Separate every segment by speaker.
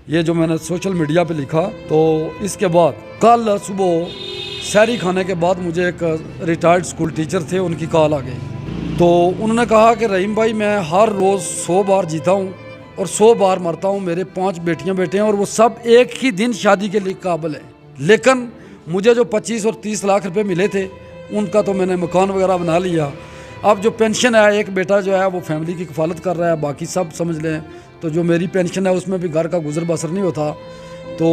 Speaker 1: ये जो मैंने सोशल मीडिया पे लिखा, तो इसके बाद कल सुबह सहरी खाने के बाद मुझे एक रिटायर्ड स्कूल टीचर थे, उनकी कॉल आ गई। तो उन्होंने कहा कि रहीम भाई, मैं हर रोज़ 100 बार जीता हूँ और 100 बार मरता हूँ। मेरे 5 बेटियाँ बेटे हैं और वो सब एक ही दिन शादी के लिए काबिल है, लेकिन मुझे जो 25 और 30 लाख रुपए मिले थे उनका तो मैंने मकान वगैरह बना लिया। अब जो पेंशन है, एक बेटा जो है वो फैमिली की कफालत कर रहा है, बाकी सब समझ लें तो जो मेरी पेंशन है उसमें भी घर का गुजर बसर नहीं होता। तो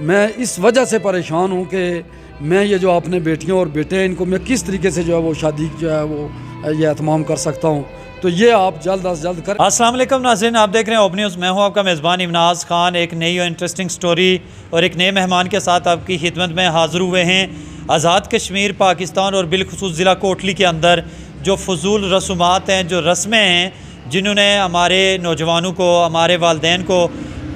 Speaker 1: मैं इस वजह से परेशान हूँ कि मैं ये जो अपने बेटियों और बेटे हैं इनको मैं किस तरीके से जो है वो शादी जो है वो ये एहतमाम कर सकता हूँ। तो ये आप जल्द अज जल्द कर।
Speaker 2: अस्सलाम वालेकुम नाज़रीन, आप देख रहे हैं ओप न्यूज़। मैं हूं आपका मेज़बान इमनाज़ खान। एक नई और इंटरेस्टिंग स्टोरी और एक नए मेहमान के साथ आपकी खिदमत में हाज़िर हुए हैं। आज़ाद कश्मीर पाकिस्तान और बिलखुसूस ज़िला कोटली के अंदर जो फजूल रसूमात हैं, जो रस्में हैं, जिन्होंने हमारे नौजवानों को, हमारे वालिदैन को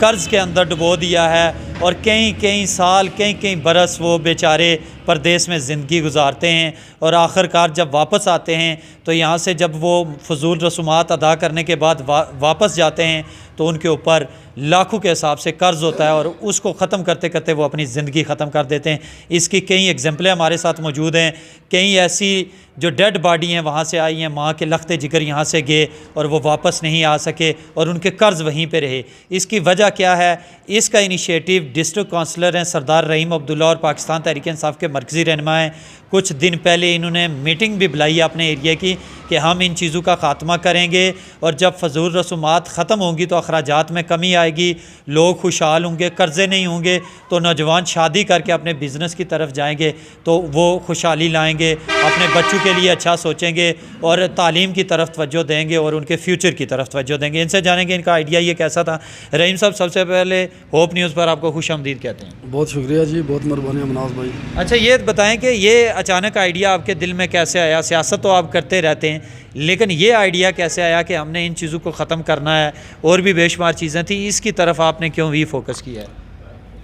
Speaker 2: कर्ज़ के अंदर डुबो दिया है और कई साल कई बरस वो बेचारे परदेस में ज़िंदगी गुजारते हैं और आखिरकार जब वापस आते हैं तो यहाँ से जब वो फजूल रसूमात अदा करने के बाद वापस जाते हैं तो उनके ऊपर लाखों के हिसाब से कर्ज़ होता है और उसको ख़त्म करते करते वो अपनी ज़िंदगी ख़त्म कर देते हैं। इसकी कई एग्जाम्पलें हमारे साथ मौजूद हैं। कई ऐसी जो डेड बॉडी हैं वहाँ से आई हैं, माँ के लखते जिगर यहाँ से गए और वो वापस नहीं आ सके और उनके कर्ज़ वहीं पे रहे। इसकी वजह क्या है? इसका इनिशिएटिव डिस्ट्रिक्ट काउंसलर हैं सरदार रहीम अब्दुल्ला और पाकिस्तान तहरीक इंसाफ के मरकज़ी रहनुमा हैं। कुछ दिन पहले इन्होंने मीटिंग भी बुलाई है अपने एरिया की कि हम इन चीज़ों का ख़ात्मा करेंगे और जब फजूल रसूमात ख़त्म होंगी तो अखराजात में कमी आएगी, लोग खुशहाल होंगे, कर्ज़े नहीं होंगे, तो नौजवान शादी करके अपने बिज़नेस की तरफ जाएंगे तो वो खुशहाली लाएंगे, अपने बच्चों के लिए अच्छा सोचेंगे और तालीम की तरफ तवज्जो देंगे और उनके फ्यूचर की तरफ तवज्जो देंगे। इनसे जानेंगे इनका आइडिया ये कैसा था। रहीम साहब, सबसे पहले होप न्यूज़ पर आपको खुशामदीद कहते हैं।
Speaker 1: बहुत शुक्रिया जी, बहुत मेहरबानी अमनाज़ भाई।
Speaker 2: अच्छा, ये बताएं कि ये अचानक आइडिया आपके दिल में कैसे आया? सियासत तो आप करते रहते हैं, लेकिन ये आइडिया कैसे आया कि हमने इन चीज़ों को ख़त्म करना है? और भी बेशुमार चीज़ें थी, इसकी तरफ आपने क्यों भी फोकस किया है?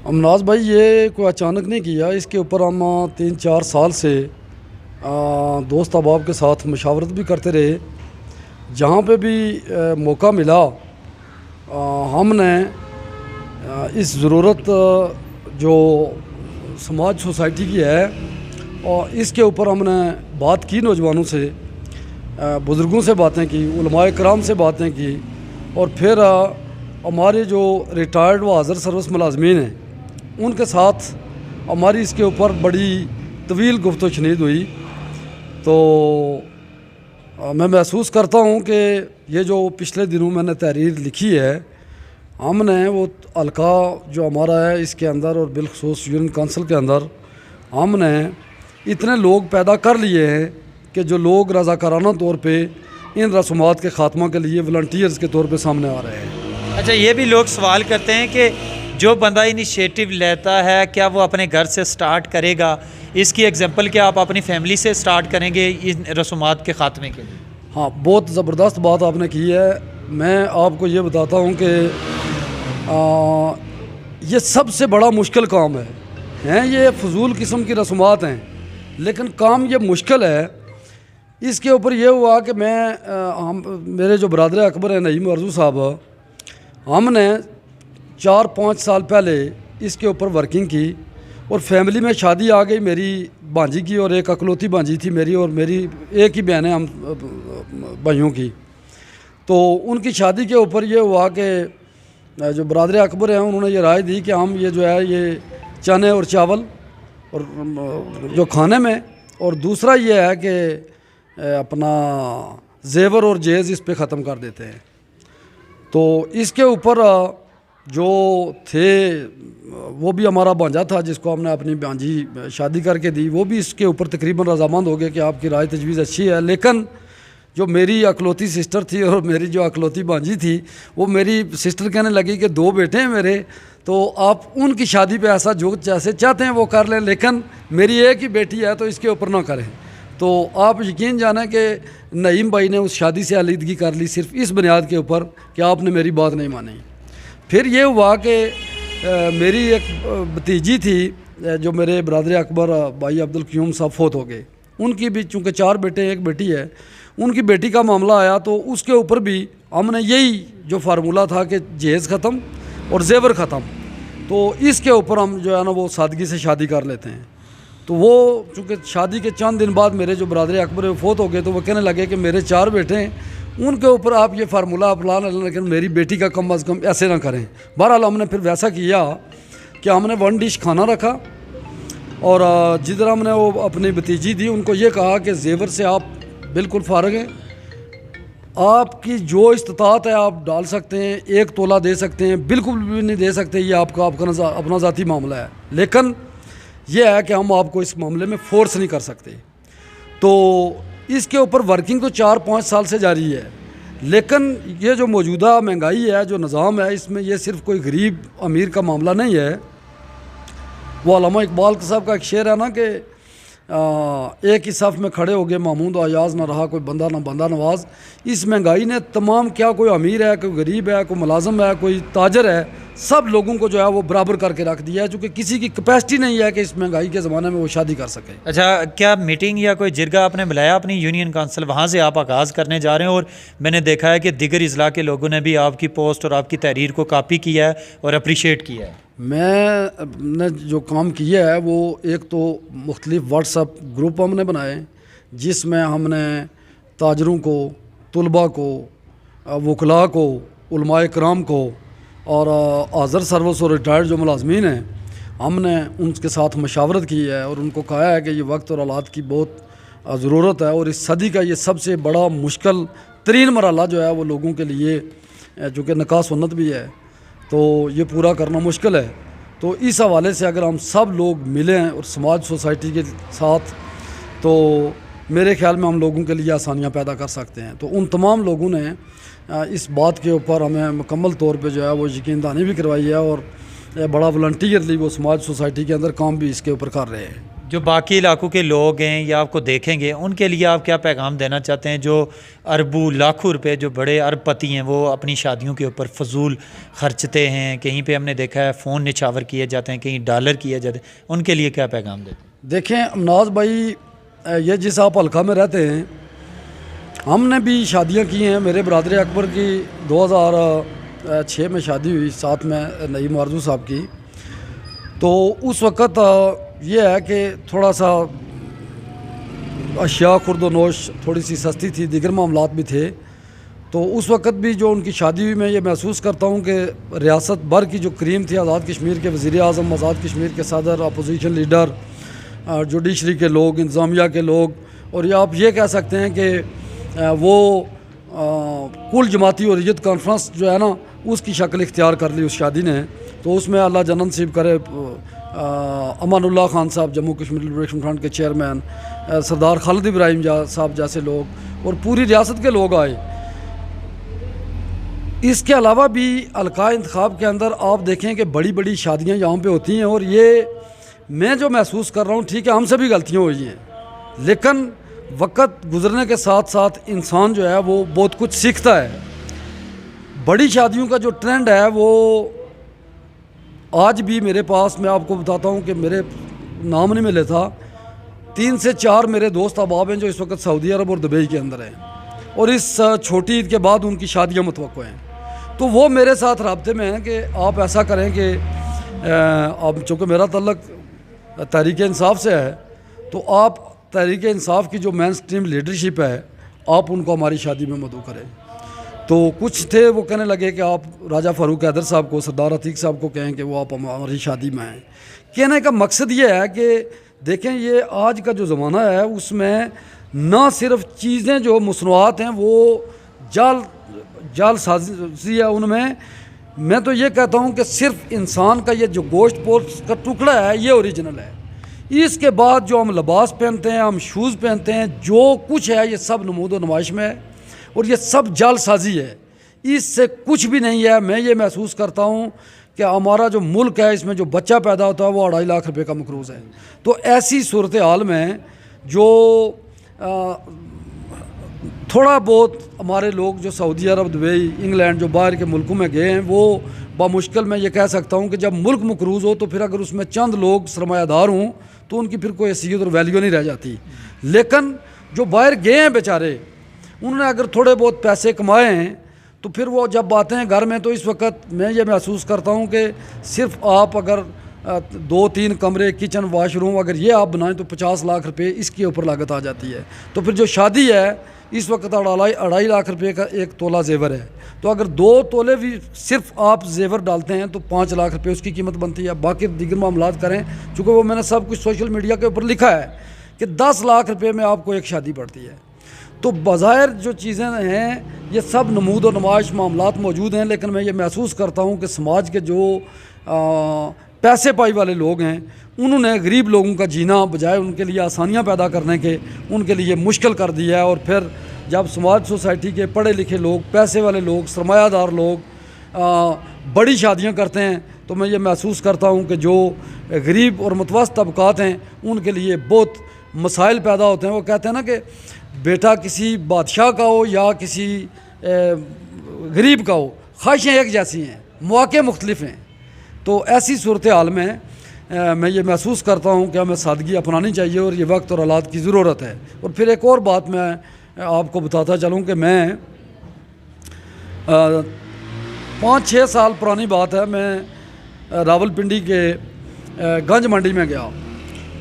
Speaker 1: अमनाज़ भाई, ये कोई अचानक नहीं किया, इसके ऊपर हम 3-4 साल से दोस्त अहबाब के साथ मशावरत भी करते रहे। जहाँ पे भी मौका मिला हमने इस ज़रूरत जो समाज सोसाइटी की है और इसके ऊपर हमने बात की, नौजवानों से, बुज़ुर्गों से बातें की, उलमाए कराम से बातें की और फिर हमारे जो रिटायर्ड व हाज़िर सर्विस मुलाजमीन हैं उनके साथ हमारी इसके ऊपर बड़ी तवील गुफ्तगू शनीद हुई। तो मैं महसूस करता हूँ कि ये जो पिछले दिनों मैंने तहरीर लिखी है, हमने वो हल्का जो हमारा है इसके अंदर और बिलखुसूस यूनियन काउंसिल के अंदर हमने इतने लोग पैदा कर लिए हैं कि जो लोग रज़ाकाराना तौर पे इन रसूमात के ख़ात्मा के लिए वॉलंटियर्स के तौर पे सामने आ रहे हैं।
Speaker 2: अच्छा, ये भी लोग सवाल करते हैं कि जो बंदा इनिशिएटिव लेता है क्या वो अपने घर से स्टार्ट करेगा? इसकी एग्जांपल क्या आप अपनी फैमिली से स्टार्ट करेंगे इन रसूमात के ख़ात्मे के लिए?
Speaker 1: हाँ, बहुत ज़बरदस्त बात आपने की है। मैं आपको ये बताता हूँ कि ये सबसे बड़ा मुश्किल काम है। ये फजूल किस्म की रसूमात हैं, लेकिन काम ये मुश्किल है। इसके ऊपर ये हुआ कि मेरे जो बरदर अकबर हैं नईम अर्जू साहब, हमने 4-5 साल पहले इसके ऊपर वर्किंग की और फैमिली में शादी आ गई मेरी भांजी की, और एक अकलौती भांजी थी मेरी, और मेरी एक ही बहन है हम भाइयों की। तो उनकी शादी के ऊपर ये हुआ कि जो बरदर अकबर हैं उन्होंने ये राय दी कि हम ये जो है ये चने और चावल और जो खाने में, और दूसरा ये है कि अपना जेवर और जेज़ इस पे ख़त्म कर देते हैं। तो इसके ऊपर जो थे वो भी हमारा भांजा था जिसको हमने अपनी भांजी शादी करके दी, वो भी इसके ऊपर तकरीबन रजामंद हो गए कि आपकी राय तजवीज़ अच्छी है। लेकिन जो मेरी अकलौती सिस्टर थी और मेरी जो अकलौती भांजी थी, वो मेरी सिस्टर कहने लगी कि 2 बेटे हैं मेरे, तो आप उनकी शादी पे ऐसा जो जैसे चाहते हैं वो कर लें, लेकिन मेरी एक ही बेटी है तो इसके ऊपर ना करें। तो आप यकीन जाने कि नईम भाई ने उस शादी से आलीदगी कर ली सिर्फ इस बुनियाद के ऊपर कि आपने मेरी बात नहीं मानी। फिर ये हुआ कि मेरी एक भतीजी थी जो मेरे बरदर अकबर भाई अब्दुल क़यूम साहब फोत हो गए। उनकी भी चूँकि 4 बेटे एक बेटी है, उनकी बेटी का मामला आया तो उसके ऊपर भी हमने यही जो फार्मूला था कि जहेज़ ख़त्म और जेवर ख़त्म। तो इसके ऊपर हम जो है ना वो सादगी से शादी कर लेते हैं। तो वो चूँकि शादी के चंद दिन बाद मेरे जो बरादर अकबर फोत हो गए, तो वो कहने लगे कि मेरे 4 बेटे हैं, उनके ऊपर आप ये फार्मूला अपना लें, लेकिन मेरी बेटी का कम अज़ कम ऐसे ना करें। बहरहाल हमने फिर वैसा किया कि हमने 1 डिश खाना रखा और जिधर हमने वो अपनी भतीजी दी उनको ये कहा कि जेवर से आप बिल्कुल फ़ारिग हैं, आपकी जो इस्तात है आप डाल सकते हैं, 1 तोला दे सकते हैं, बिल्कुल भी नहीं दे सकते, ये आपका अपना ज़ाती मामला है, लेकिन ये है कि हम आपको इस मामले में फोर्स नहीं कर सकते। तो इसके ऊपर वर्किंग तो 4-5 साल से जारी है, लेकिन ये जो मौजूदा महंगाई है, जो निज़ाम है, इसमें ये सिर्फ कोई गरीब अमीर का मामला नहीं है। वो अल्लामा इकबाल साहब का एक शेर है ना कि एक ही सफ़ में खड़े हो गए महमूद अयाज, ना रहा कोई बंदा ना बंदा नवाज। इस महंगाई ने तमाम, क्या कोई अमीर है, कोई गरीब है, कोई मुलाजम है, कोई ताजर है, सब लोगों को जो है वो बराबर करके रख दिया है, क्योंकि किसी की कैपेसिटी नहीं है कि इस महंगाई के ज़माने में वो शादी कर सके।
Speaker 2: अच्छा, क्या मीटिंग या कोई जिरगा आपने बुलाया अपनी यूनियन काउंसिल, वहाँ से आप आगाज़ करने जा रहे हैं? और मैंने देखा है कि दीगर अज़ला के लोगों ने भी आपकी पोस्ट और आपकी तहरीर को कापी किया है और अप्रीशिएट किया है।
Speaker 1: मैंने जो काम किया है वो एक तो मुख्तलिफ व्हाट्सअप ग्रुप हमने बनाए, जिसमें हमने ताजरों को, तुलबा को, वकला को, उलमाए कराम को और आज़र सर्विस और रिटायर्ड जो मुलाजमीन हैं, हमने उनके साथ मशावरत की है और उनको कहा है कि ये वक्त और हालात की बहुत ज़रूरत है और इस सदी का ये सबसे बड़ा मुश्किल तरीन मरहला जो है वो लोगों के लिए, जो कि निकाह सुन्नत भी है, तो ये पूरा करना मुश्किल है। तो इस हवाले से अगर हम सब लोग मिलें और समाज सोसाइटी के साथ, तो मेरे ख्याल में हम लोगों के लिए आसानियाँ पैदा कर सकते हैं। तो उन तमाम लोगों ने इस बात के ऊपर हमें मुकम्मल तौर पे जो है वो यकीन दहानी भी करवाई है और बड़ा वॉलंटियरली वो समाज सोसाइटी के अंदर काम भी इसके ऊपर कर रहे हैं।
Speaker 2: जो बाकी इलाकों के लोग हैं या आपको देखेंगे, उनके लिए आप क्या पैगाम देना चाहते हैं, जो अरबों लाखों रुपए, जो बड़े अरबपति हैं, वो अपनी शादियों के ऊपर फजूल खर्चते हैं, कहीं पे हमने देखा है फ़ोन निछावर किए जाते हैं, कहीं डॉलर किए जाते हैं, उनके लिए क्या पैगाम देते हैं?
Speaker 1: देखें अमनाज भाई, ये जिस आप हल्का में रहते हैं, हमने भी शादियाँ की हैं। मेरे बरादर अकबर की 2006 में शादी हुई, साथ में नईम आरजू साहब की। तो उस वक़्त ये है कि थोड़ा सा अशिया खुर्दोनोश थोड़ी सी सस्ती थी, दीगर मामलात भी थे। तो उस वक़्त भी जो उनकी शादी हुई, मैं ये महसूस करता हूँ कि रियासत भर की जो क्रीम थी, आज़ाद कश्मीर के वज़ीर आज़म, आज़ाद कश्मीर के सदर, अपोजिशन लीडर, जुडिशरी के लोग, इंतज़ामिया के लोग, और या आप ये कह सकते हैं कि वो कुल जमाती हुर्रियत कॉन्फ्रेंस जो है ना, उसकी शक्ल इख्तियार कर ली उस शादी ने। तो उसमें अल्लाह जन्नत नसीब करे अमानुल्लाह खान साहब, जम्मू कश्मीर लिबरेशन फ्रंट के चेयरमैन, सरदार खालिद इब्राहिम साहब जैसे लोग और पूरी रियासत के लोग आए। इसके अलावा भी हल्का इंतखाब के अंदर आप देखें कि बड़ी बड़ी शादियां यहाँ पे होती हैं, और ये मैं जो महसूस कर रहा हूँ, ठीक है हमसे भी गलतियाँ हुई हैं, लेकिन वक्त गुजरने के साथ साथ इंसान जो है वो बहुत कुछ सीखता है। बड़ी शादियों का जो ट्रेंड है वो आज भी मेरे पास, मैं आपको बताता हूँ कि मेरे नाम नहीं मिले था, 3 से 4 मेरे दोस्त अहबाब हैं जो इस वक्त सऊदी अरब और दुबई के अंदर हैं, और इस छोटी ईद के बाद उनकी शादियाँ मुतवक्को हैं। तो वो मेरे साथ राब्ते में हैं कि आप ऐसा करें कि अब चूँकि मेरा तल्लक तहरीक इंसाफ से है, तो आप तहरीक इंसाफ की जो मेन स्ट्रीम लीडरशिप है, आप उनको हमारी शादी में मदऊ करें। तो कुछ थे वो कहने लगे कि आप राजा फ़ारूक हैदर साहब को, सरदार अतीक साहब को कहें कि वो आप हमारी शादी में आएँ। कहने का मकसद ये है कि देखें, ये आज का जो ज़माना है उसमें ना सिर्फ चीज़ें जो मसनूआत हैं वो जाल साजी है उनमें। मैं तो ये कहता हूँ कि सिर्फ इंसान का ये जो गोश्त पोस्ट का टुकड़ा है ये ओरिजिनल है। इसके बाद जो हम लिबास पहनते हैं, हम शूज़ पहनते हैं, जो कुछ है ये सब नमूद व नुमाइश में है और ये सब जालसाजी है, इससे कुछ भी नहीं है। मैं ये महसूस करता हूँ कि हमारा जो मुल्क है इसमें जो बच्चा पैदा होता है वो 2.5 लाख रुपए का मकरूज़ है। तो ऐसी सूरत हाल में जो थोड़ा बहुत हमारे लोग जो सऊदी अरब, दुबई, इंग्लैंड, जो बाहर के मुल्कों में गए हैं, वो बामुश्किल मैं ये कह सकता हूँ कि जब मुल्क मकरूज़ हो तो फिर अगर उसमें चंद लोग सरमायादार हों तो उनकी फिर कोई हैसियत और वैल्यू नहीं रह जाती। लेकिन जो बाहर गए हैं बेचारे, उन्होंने अगर थोड़े बहुत पैसे कमाए हैं तो फिर वो जब आते हैं घर में तो इस वक्त मैं ये महसूस करता हूँ कि सिर्फ आप अगर 2-3 कमरे, किचन, वाशरूम अगर ये आप बनाएं तो 50 लाख रुपए इसके ऊपर लागत आ जाती है। तो फिर जो शादी है इस वक्त 2.5 लाख रुपए का 1 तोला जेवर है, तो अगर 2 तोले भी सिर्फ आप जेवर डालते हैं तो 5 लाख रुपए उसकी कीमत बनती है। बाकी दीगर मामलात करें, चूँकि वो मैंने सब कुछ सोशल मीडिया के ऊपर लिखा है कि 10 लाख रुपये में आपको एक शादी पड़ती है। तो बज़ाहिर जो चीज़ें हैं ये सब नमूद और नुमाइश मामलात मौजूद हैं, लेकिन मैं ये महसूस करता हूँ कि समाज के जो पैसे पाई वाले लोग हैं उन्होंने गरीब लोगों का जीना बजाय उनके लिए आसानियाँ पैदा करने के उनके लिए मुश्किल कर दिया है। और फिर जब समाज सोसाइटी के पढ़े लिखे लोग, पैसे वाले लोग, सरमायादार लोग बड़ी शादियाँ करते हैं तो मैं ये महसूस करता हूँ कि जो गरीब और मुतवस्सित तबकात हैं उनके लिए बहुत मसाइल पैदा होते हैं। वो कहते हैं ना कि बेटा किसी बादशाह का हो या किसी गरीब का हो, ख्वाहिशें एक जैसी हैं, मौके मुख्तलिफ हैं। तो ऐसी सूरत हाल में मैं ये महसूस करता हूँ कि हमें सादगी अपनानी चाहिए और ये वक्त और हालात की ज़रूरत है। और फिर एक और बात मैं आपको बताता चलूँ कि मैं 5-6 साल पुरानी बात है, मैं रावलपिंडी के गंज मंडी में गया।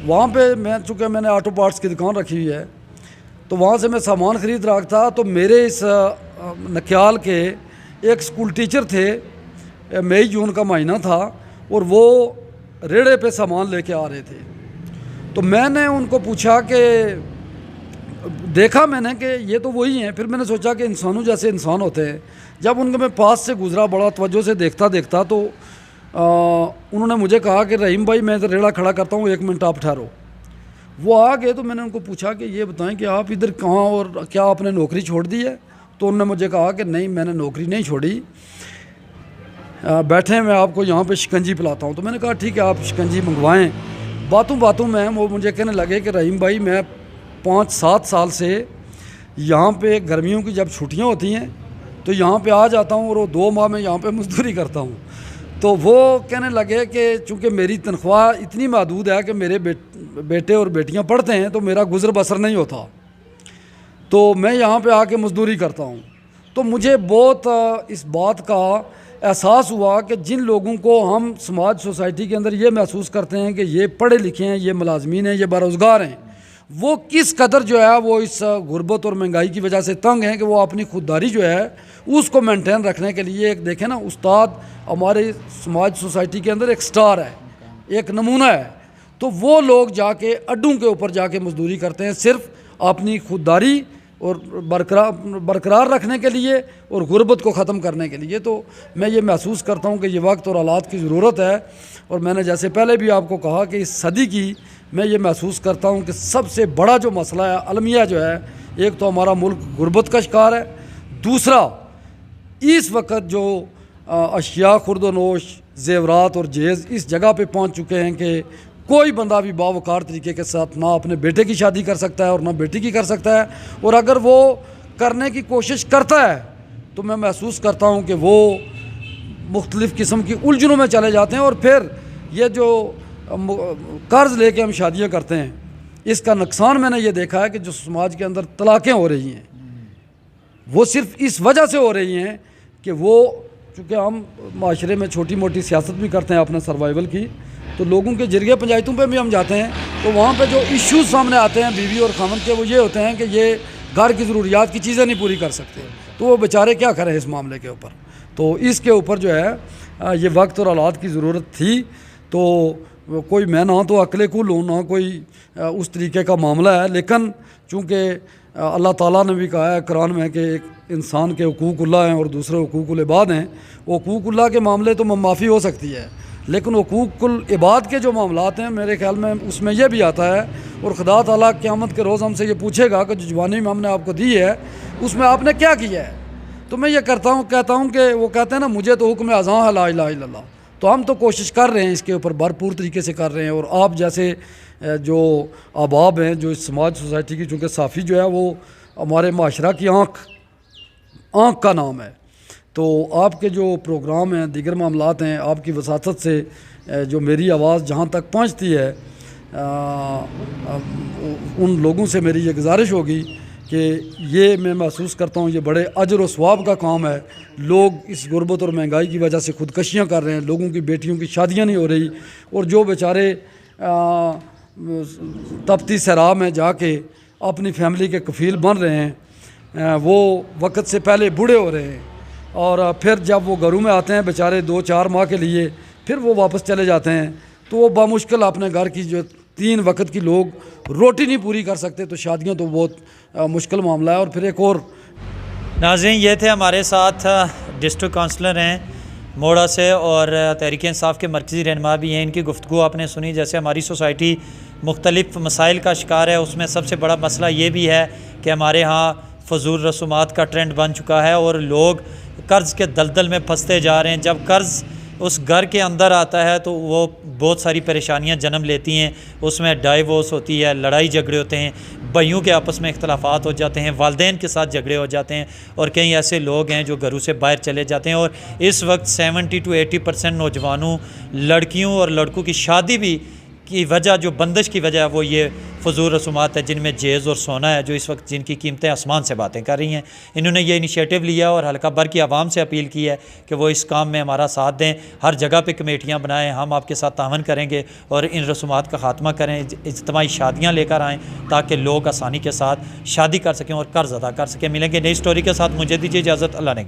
Speaker 1: वहाँ पे चूँकि मैंने ऑटो पार्ट्स की दुकान रखी हुई है, तो वहाँ से मैं सामान ख़रीद रहा था। तो मेरे इस नक्याल के एक स्कूल टीचर थे, मई जून का महीना था और वो रेड़े पे सामान लेके आ रहे थे। तो मैंने उनको पूछा कि देखा मैंने कि ये तो वही हैं। फिर मैंने सोचा कि इंसानों जैसे इंसान होते हैं। जब उनके मैं पास से गुज़रा, बड़ा तवज्जो से देखता तो उन्होंने मुझे कहा कि रहीम भाई मैं तो रेड़ा खड़ा करता हूँ, 1 मिनट आप ठहरो। वो आ गए तो मैंने उनको पूछा कि ये बताएं कि आप इधर कहाँ और क्या आपने नौकरी छोड़ दी है? तो उन्होंने मुझे कहा कि नहीं, मैंने नौकरी नहीं छोड़ी, बैठे मैं आपको यहाँ पे शिकंजी पिलाता हूँ। तो मैंने कहा ठीक है, आप शिकंजी मंगवाएं। बातों में वो मुझे कहने लगे कि रहीम भाई मैं 5-7 साल से यहाँ पे गर्मियों की जब छुट्टियाँ होती हैं तो यहाँ पे आ जाता हूँ और वो 2 माह में यहाँ पे मजदूरी करता हूँ। तो वो कहने लगे कि चूँकि मेरी तनख्वाह इतनी महदूद है कि मेरे बेटे और बेटियाँ पढ़ते हैं तो मेरा गुज़र बसर नहीं होता, तो मैं यहाँ पे आके मजदूरी करता हूँ। तो मुझे बहुत इस बात का एहसास हुआ कि जिन लोगों को हम समाज सोसाइटी के अंदर ये महसूस करते हैं कि ये पढ़े लिखे हैं, ये मुलाजमीन हैं, ये बेरोज़गार हैं, वो किस कदर जो है वो इस गुर्बत और महंगाई की वजह से तंग हैं कि वो अपनी खुददारी जो है उसको मेंटेन रखने के लिए एक देखें ना, उस्ताद हमारे समाज सोसाइटी के अंदर एक स्टार है, एक नमूना है। तो वो लोग जाके अड्डों के ऊपर जाके मजदूरी करते हैं सिर्फ अपनी खुददारी और बरकरार रखने के लिए और गुर्बत को ख़त्म करने के लिए। तो मैं ये महसूस करता हूँ कि ये वक्त और हालात की ज़रूरत है। और मैंने जैसे पहले भी आपको कहा कि इस सदी की मैं ये महसूस करता हूँ कि सबसे बड़ा जो मसला है अलमिया जो है, एक तो हमारा मुल्क गुर्बत का शिकार है, दूसरा इस वक्त जो अशिया खुर्दोनोश, जेवरात और जेज़ इस जगह पे पहुँच चुके हैं कि कोई बंदा भी बावकार तरीके के साथ ना अपने बेटे की शादी कर सकता है और ना बेटी की कर सकता है। और अगर वो करने की कोशिश करता है तो मैं महसूस करता हूँ कि वो मुख्तलिफ़ किस्म की उलझनों में चले जाते हैं। और फिर ये जो कर्ज़ लेके हम शादियाँ करते हैं, इसका नुकसान मैंने ये देखा है कि जो समाज के अंदर तलाक़ें हो रही हैं वो सिर्फ इस वजह से हो रही हैं कि वो चूँकि हम माशरे में छोटी मोटी सियासत भी करते हैं अपने सर्वाइवल की, तो लोगों के जरिए पंचायतों पे भी हम जाते हैं तो वहाँ पे जो इश्यूज़ सामने आते हैं बीवी और खामन के, वो ये होते हैं कि ये घर की ज़रूरियात की चीज़ें नहीं पूरी कर सकते, तो वो बेचारे क्या करें इस मामले के ऊपर। तो इसके ऊपर जो है ये वक्त और हालात की ज़रूरत थी। तो कोई मैं ना तो अकले कुल हूँ ना कोई उस तरीके का मामला है, लेकिन चूँकि अल्लाह ताला ने भी कहा है कुरान में कि एक इंसान के हुकूकुल्लाह हैं और दूसरे हुकूकुल इबाद हैं। हुकूकुल्लाह के मामले तो माफ़ी हो सकती है, लेकिन हुकूकुल इबाद के जो मामलात हैं मेरे ख्याल में उसमें यह भी आता है। और खुदा ताला क़यामत के रोज़ हमसे ये पूछेगा कि जो जवानी में हमने आपको दी है उसमें आपने क्या किया है। तो मैं ये कहता हूँ कि वो कहते हैं ना, मुझे तो हुक्म अज़ां है ला इलाहा इल्लल्लाह। तो हम तो कोशिश कर रहे हैं, इसके ऊपर भरपूर तरीके से कर रहे हैं। और आप जैसे जो अहबाब हैं, जो इस समाज सोसाइटी की, चूँकि साफ़ी जो है वो हमारे माशरा की आँख का नाम है, तो आपके जो प्रोग्राम हैं, दीगर मामलात हैं, आपकी वसातत से जो मेरी आवाज़ जहाँ तक पहुँचती है, उन लोगों से मेरी ये गुजारिश होगी कि ये मैं महसूस करता हूँ ये बड़े अजर व सवाब का काम है। लोग इस गुर्बत और महंगाई की वजह से खुदकशियाँ कर रहे हैं, लोगों की बेटियों की शादियाँ नहीं हो रही, और जो बेचारे तपती सैराब में जाके अपनी फैमिली के कफ़ील बन रहे हैं, वो वक्त से पहले बूढ़े हो रहे हैं, और फिर जब वो घरों में आते हैं बेचारे 2-4 माह के लिए, फिर वो वापस चले जाते हैं, तो वो बामुश्किल अपने घर की जो 3 वक्त की लोग रोटी नहीं पूरी कर सकते, तो शादियां तो बहुत मुश्किल मामला है। और फिर एक और
Speaker 2: नाज़रीन, ये थे हमारे साथ डिस्ट्रिक्ट काउंसलर हैं मोड़ा से और तहरीक इंसाफ के मरकज़ी रहनुमा भी हैं। इनकी गुफ्तगू आपने सुनी। जैसे हमारी सोसाइटी मुख्तलिफ़ मसाइल का शिकार है, उसमें सबसे बड़ा मसला ये भी है कि हमारे यहाँ फ़जूल रसूमात का ट्रेंड बन चुका है और लोग कर्ज़ के दलदल में फंसते जा रहे हैं। जब कर्ज़ उस घर के अंदर आता है तो वो बहुत सारी परेशानियां जन्म लेती हैं। उसमें डाइवोर्स होती है, लड़ाई झगड़े होते हैं, भाइयों के आपस में इख्तलाफात हो जाते हैं, वालदैन के साथ झगड़े हो जाते हैं, और कई ऐसे लोग हैं जो घरों से बाहर चले जाते हैं। और इस वक्त 70 to 80% नौजवानों, लड़कियों और लड़कों की शादी भी की वजह, जो बंदिश की वजह है, वो ये फजूल रसूमात है, जिनमें जेज़ और सोना है, जो इस वक्त जिनकी कीमतें आसमान से बातें कर रही हैं। इन्होंने ये इनिशिएटिव लिया और हल्का भर की आवाम से अपील की है कि वो इस काम में हमारा साथ दें, हर जगह पे कमेटियाँ बनाएं, हम आपके साथ तावन करेंगे और इन रसूमात का ख़ात्मा करें, इज्तिमाई शादियाँ लेकर आएँ ताकि लोग आसानी के साथ शादी कर सकें और कर्ज़ अदा कर सकें। मिलेंगे नई स्टोरी के साथ, मुझे दीजिए इजाज़त। अल्लाह ने